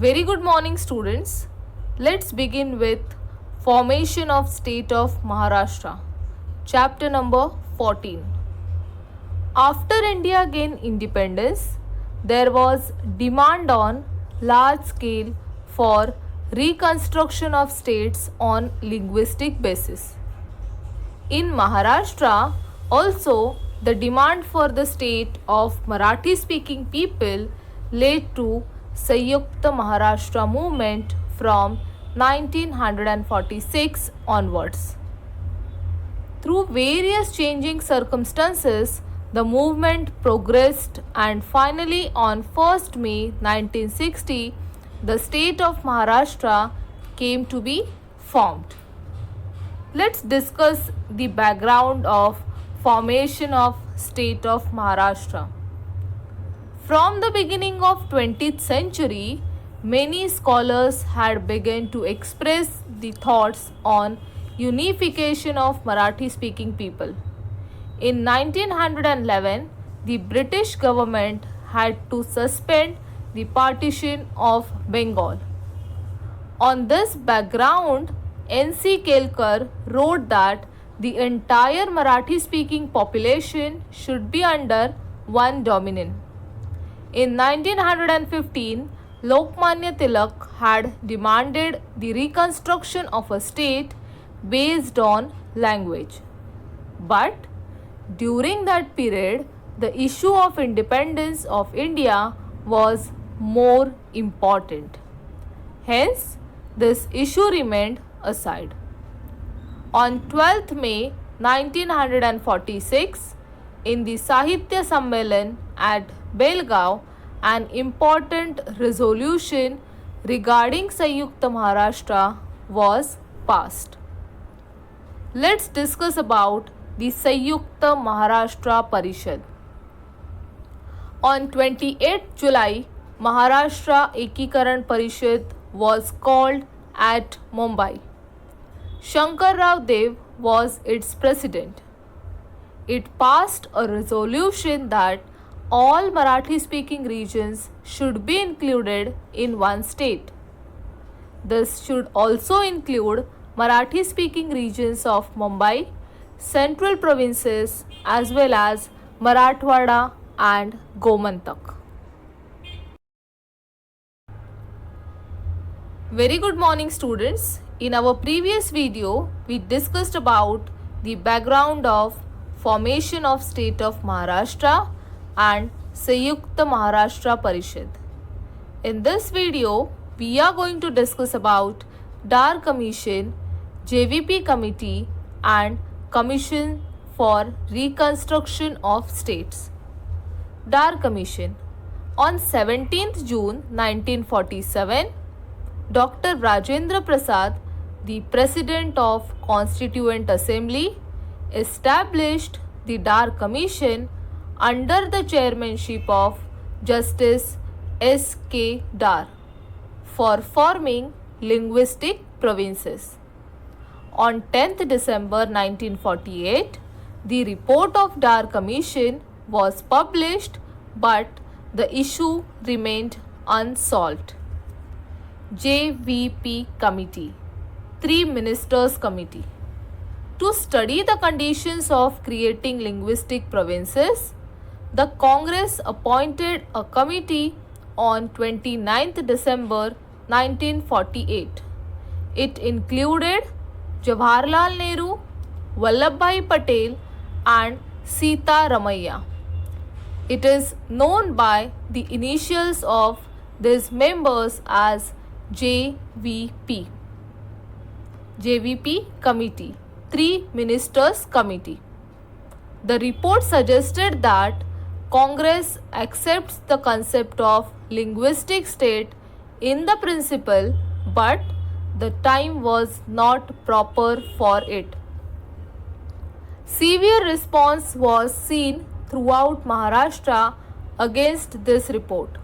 Very good morning, students. Let's begin with Formation of State of Maharashtra, chapter number 14. After India gained independence, there was demand on large scale for reconstruction of states on linguistic basis. In Maharashtra, also the demand for the state of Marathi speaking people led to Sanyukta Maharashtra movement from 1946 onwards. Through various changing circumstances, the movement progressed and finally on 1st May 1960, the state of Maharashtra came to be formed. Let's discuss the background of formation of state of Maharashtra. From the beginning of 20th century, many scholars had begun to express the thoughts on unification of Marathi speaking people. In 1911, the British government had to suspend the partition of Bengal. On this background, N.C. Kelkar wrote that the entire Marathi speaking population should be under one dominion. In 1915, Lokmanya Tilak had demanded the reconstruction of a state based on language. But during that period, the issue of independence of India was more important. Hence, this issue remained aside. On 12th May 1946, in the Sahitya Sammelan at Belgaum, an important resolution regarding Sanyukta Maharashtra was passed. Let's discuss about the Sanyukta Maharashtra Parishad. On 28 July, Maharashtra Ekikaran Parishad was called at Mumbai. Shankar Rao Dev was its president. It passed a resolution that all Marathi speaking regions should be included in one state. This should also include Marathi speaking regions of Mumbai, central provinces as well as Marathwada and Gomantak. Very good morning, students. In our previous video, we discussed about the background of formation of state of Maharashtra and Sanyukta Maharashtra Parishad. In this video, we are going to discuss about Dhar Commission, JVP Committee and Commission for Reconstruction of States. Dhar Commission. On 17th June 1947, Dr. Rajendra Prasad, the President of Constituent Assembly, established the Dhar Commission under the chairmanship of Justice S. K. Dhar for forming linguistic provinces. On 10th December 1948, the report of Dhar Commission was published, but the issue remained unsolved. JVP Committee, 3 Ministers Committee. To study the conditions of creating linguistic provinces, the Congress appointed a committee on 29th December 1948. It included Jawaharlal Nehru, Vallabhbhai Patel and Sita Ramaiah. It is known by the initials of these members as JVP. JVP Committee, 3 Ministers Committee. The report suggested that Congress accepts the concept of linguistic state in the principle, but the time was not proper for it. Severe response was seen throughout Maharashtra against this report.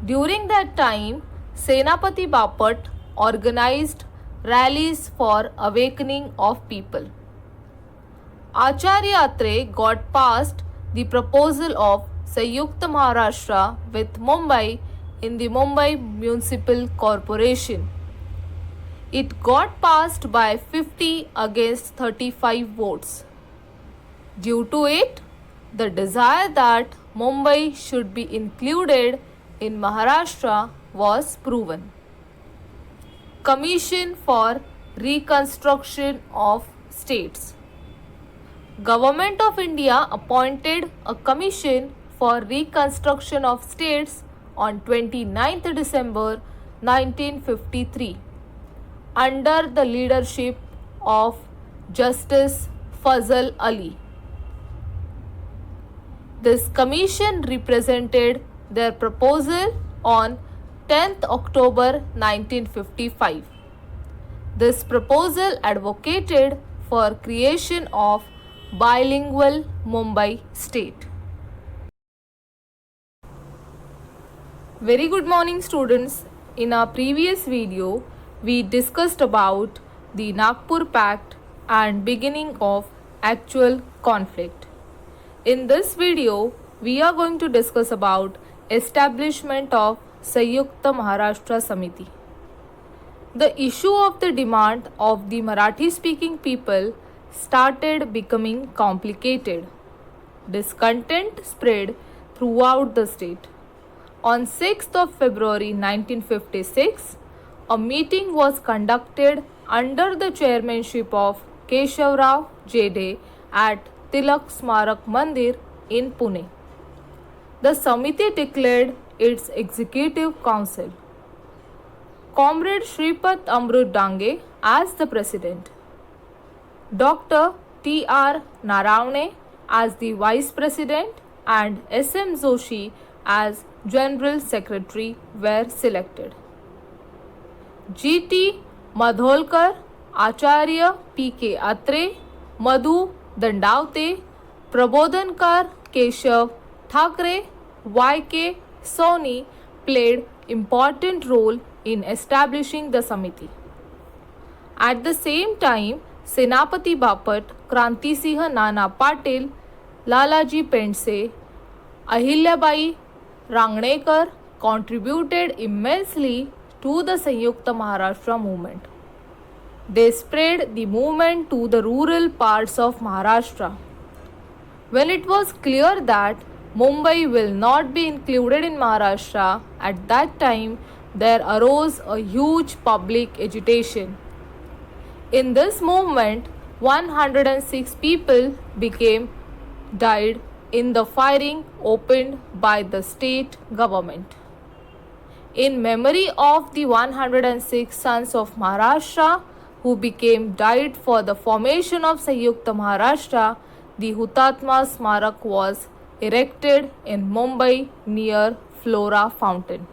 During that time, Senapati Bapat organized rallies for awakening of people. Acharya Atre got past the proposal of Sanyukta Maharashtra with Mumbai in the Mumbai Municipal Corporation. It got passed by 50 against 35 votes. Due to it, the desire that Mumbai should be included in Maharashtra was proven. Commission for Reconstruction of States. Government of India appointed a commission for reconstruction of states on 29th December 1953 under the leadership of Justice Fazal Ali. This commission represented their proposal on 10th October 1955. This proposal advocated for creation of bilingual Mumbai state. Very good morning students. In our previous video, we discussed about the Nagpur Pact and beginning of actual conflict. In this video, we are going to discuss about establishment of Sanyukta Maharashtra Samiti. The issue of the demand of the Marathi speaking people started becoming complicated. Discontent spread throughout the state. On 6th of February 1956, a meeting was conducted under the chairmanship of Keshavrao Jede at Tilak Smarak Mandir in Pune. The Samiti declared its executive council. Comrade Shripat Amrut Dange as the president. Dr. T.R. Naravne as the vice president and S.M. Joshi as general secretary were selected. G.T. Madholkar, Acharya P.K. Atre, Madhu Dandavte, Prabodhankar Keshav Thakre, Y.K. Soni played important role in establishing the Samiti. At the same time, Senapati Bapat, Kranti Singh Nana Patil, Lalaji Pendse, Ahilyabai Rangnekar contributed immensely to the Sanyukta Maharashtra movement. They spread the movement to the rural parts of Maharashtra. When it was clear that Mumbai will not be included in Maharashtra, at that time there arose a huge public agitation. In this movement, 106 people died in the firing opened by the state government. In memory of the 106 sons of Maharashtra who died for the formation of Sanyukta Maharashtra, the Hutatma Smarak was erected in Mumbai near Flora Fountain.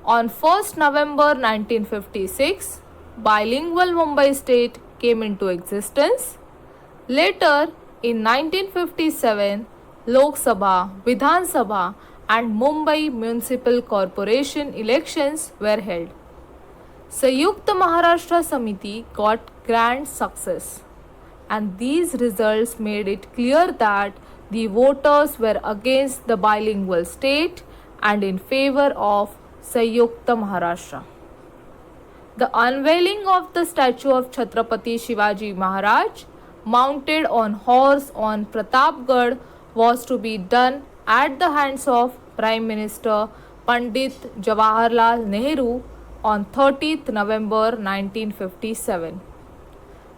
On 1st November 1956, bilingual Mumbai state came into existence. Later, in 1957, Lok Sabha, Vidhan Sabha and Mumbai Municipal Corporation elections were held. Sanyukta Maharashtra Samiti got grand success, and these results made it clear that the voters were against the bilingual state and in favor of Sanyukta Maharashtra. The unveiling of the statue of Chhatrapati Shivaji Maharaj mounted on horse on Pratapgarh was to be done at the hands of Prime Minister Pandit Jawaharlal Nehru on 30th November 1957.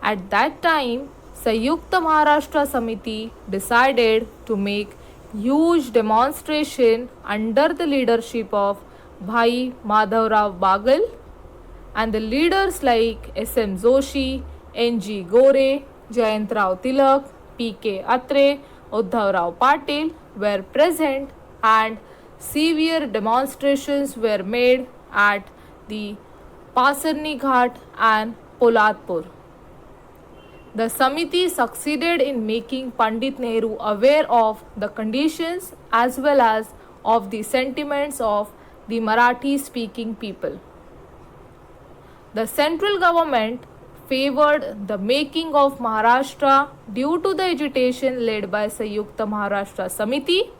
At that time, Sanyukta Maharashtra Samiti decided to make huge demonstration under the leadership of Bhai Madhavrao Bagal, and the leaders like S.M. Joshi, N.G. Gore, Jayantrao Tilak, P.K. Atre, Uddhavrao Patil were present, and severe demonstrations were made at the Pasarni Ghat and Polatpur. The Samiti succeeded in making Pandit Nehru aware of the conditions as well as of the sentiments of the Marathi speaking people. The central government favored the making of Maharashtra due to the agitation led by Sanyukta Maharashtra Samiti.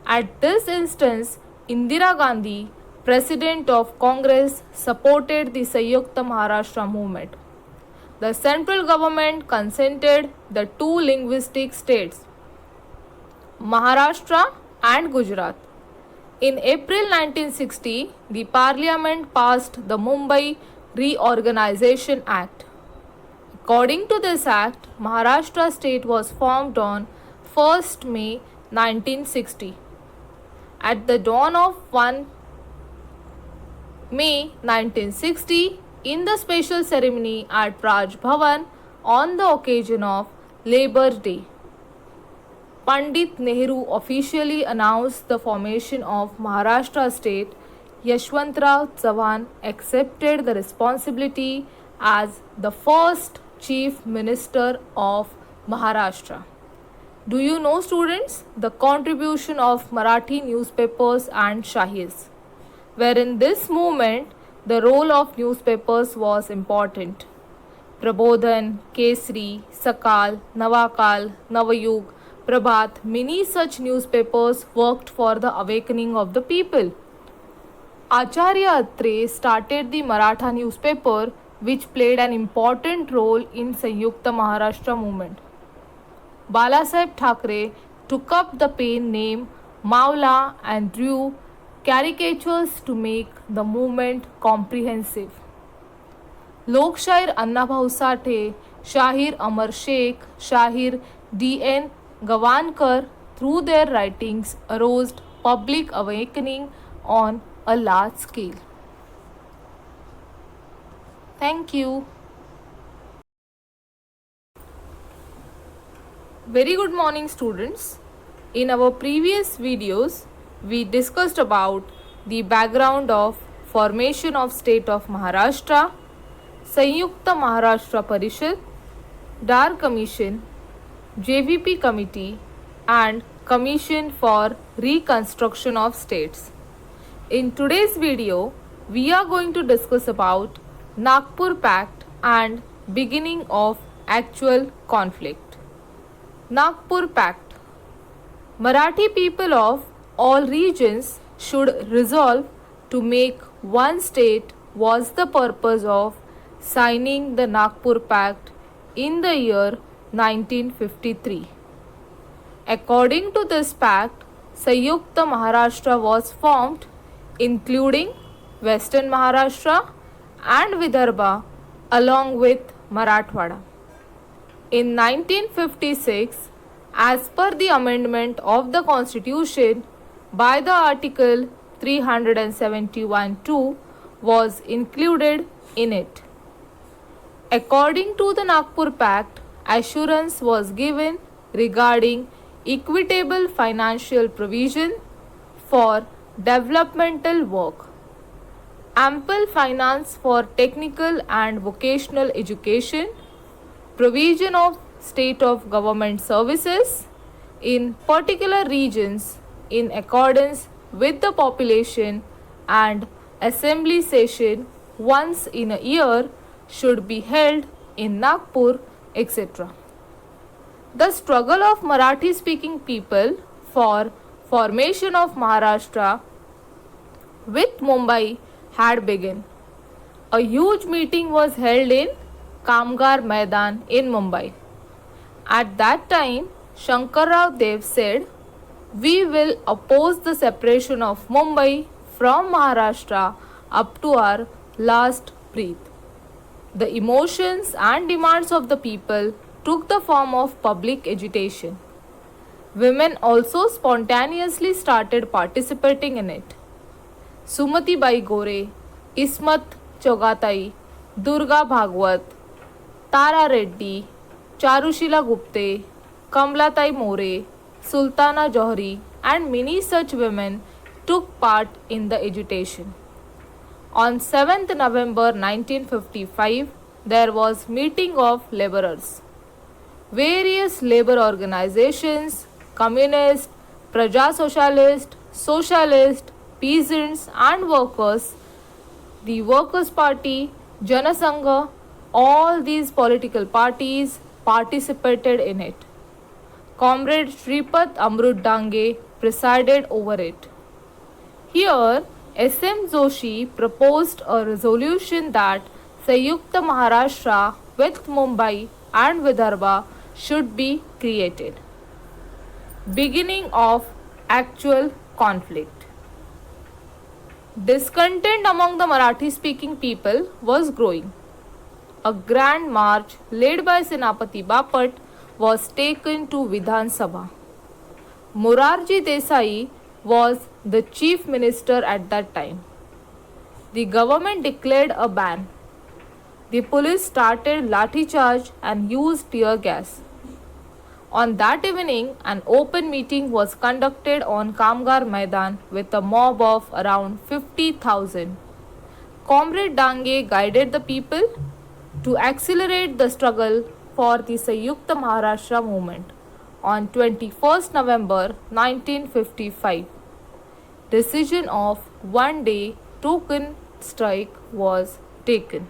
At this instance, Indira Gandhi, President of Congress, supported the Sanyukta Maharashtra movement. The central government consented the two linguistic states, Maharashtra and Gujarat. In April 1960, the Parliament passed the Mumbai Reorganization Act. According to this act, Maharashtra state was formed on 1st May 1960. At the dawn of 1 May 1960, in the special ceremony at Raj Bhavan on the occasion of Labour Day, Pandit Nehru officially announced the formation of Maharashtra state. Yashwantrao Chavan accepted the responsibility as the first Chief Minister of Maharashtra. Do you know, students, the contribution of Marathi newspapers and Shahis, wherein this movement the role of newspapers was important. Prabodhan, Kesri, Sakal, Navakal, Navayug, Prabhat, many such newspapers worked for the awakening of the people. Acharya Atre started the Maratha newspaper, which played an important role in Sanyukta Maharashtra movement. Balasaheb Thackeray took up the pen name Mawla and drew caricatures to make the movement comprehensive. Lokshair Annabhau Sathe, Shahir Amar Sheikh, Shahir D.N. Gavankar, through their writings, aroused public awakening on a large scale. Thank you. Very good morning, students. In our previous videos, we discussed about the background of formation of state of Maharashtra, Sanyukta Maharashtra Parishad, Dar Commission, JVP Committee and Commission for Reconstruction of States. In today's video, we are going to discuss about Nagpur Pact and beginning of actual conflict. Nagpur Pact. Marathi people of all regions should resolve to make one state was the purpose of signing the Nagpur Pact in the year 1953. According to this pact, Sanyukta Maharashtra was formed, including Western Maharashtra and Vidarbha along with Marathwada. In 1956, as per the amendment of the Constitution by the Article 371(2) was included in it. According to the Nagpur Pact, assurance was given regarding equitable financial provision for developmental work, ample finance for technical and vocational education, provision of state of government services in particular regions in accordance with the population, and assembly session once in a year should be held in Nagpur, etc. The struggle of Marathi speaking people for formation of Maharashtra with Mumbai had begun. A huge meeting was held in Kamgar Maidan in Mumbai. At that time, Shankarrao Dev said, "We will oppose the separation of Mumbai from Maharashtra up to our last breath." The emotions and demands of the people took the form of public agitation. Women also spontaneously started participating in it. Sumati Bai Gore, Ismat Chogatai, Durga Bhagwat, Tara Reddy, Charushila Gupte, Kamlatai More, Sultana Johri and many such women took part in the agitation. On 7th November 1955, there was meeting of laborers. Various labor organizations, communist, Praja Socialist, socialist, peasants and workers, the Workers' Party, Janasangha, all these political parties participated in it. Comrade Sripat Amrut Dange presided over it. Here, S.M. Joshi proposed a resolution that Sanyukta Maharashtra with Mumbai and Vidarbha should be created. Beginning of actual conflict. Discontent among the Marathi speaking people was growing. A grand march led by Senapati Bapat was taken to Vidhan Sabha. Morarji Desai was the chief minister at that time. The government declared a ban. The police started lathi charge and used tear gas. On that evening, an open meeting was conducted on Kamgar Maidan with a mob of around 50,000. Comrade Dange guided the people to accelerate the struggle for the Sanyukta Maharashtra movement on 21st November 1955. Decision of one day token strike was taken.